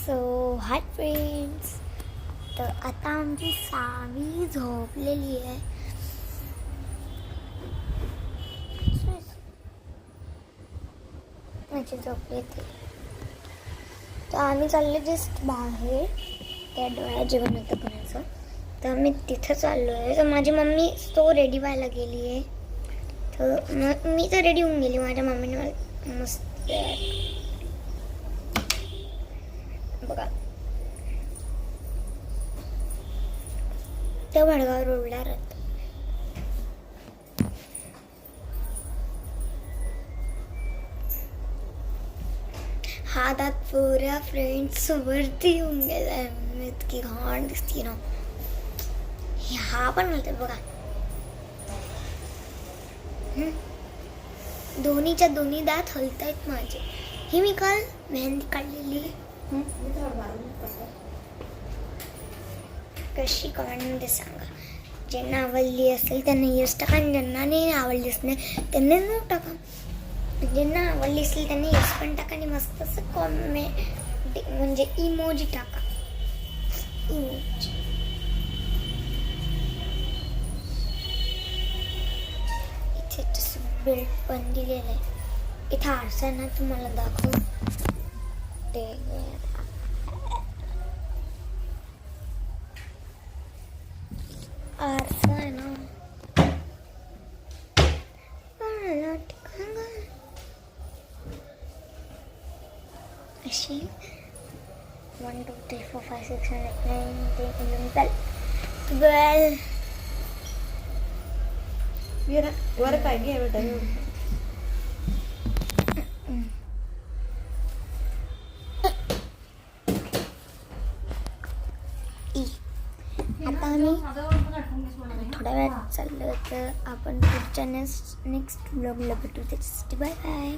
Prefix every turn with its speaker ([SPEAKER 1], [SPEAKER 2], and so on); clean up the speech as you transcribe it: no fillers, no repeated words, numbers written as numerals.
[SPEAKER 1] So hi friends. तर आता आमची सावी झोपलेली आहे. माझी झोपली ती. तर आम्ही चाललो जस्ट बाहेर त्या डोळ्या जेवण होतं बनायचं. तर आम्ही तिथं चाललो आहे. तर माझी मम्मी तो रेडी व्हायला गेली आहे. तर मी तर रेडी होऊन गेली. माझ्या मम्मीने मला मस्त बघा त्या भडगाव रोडला राहत. हा दात पुऱ्या फ्रेंड्स वरती येऊन गेलाय. इतकी घाण दिसती ना. हा पण म्हणते बघा. दोन्हीच्या दोन्ही दात हलतायत माझे. ही मी काल मेहंदी काढलेली. कशी काढून सांगा. ज्यांना आवडली असेल त्यांना यस टाका आणि ज्यांना नाही आवडलीच नाही त्यांनी नो टाका. ज्यांना आवडली असेल त्यांनी यस पण टाका आणि मस्त असं कॉमेंट म्हणजे इमोजी टाका. इमोजी इथे तसं बेल्ट पण दिलेलं आहे. इथं आरसा ना तुम्हाला दाखवू ते आरसा आहे ना. अशी 1 2 3 4 5 6 7 8 9 10 11 12
[SPEAKER 2] वर काय घे बेटा.
[SPEAKER 1] आता आम्ही थोड्या वेळात चाललो. तर आपण पुढच्या नेक्स्ट ब्लॉगला भेटू. त्याच्यासाठी बाय बाय.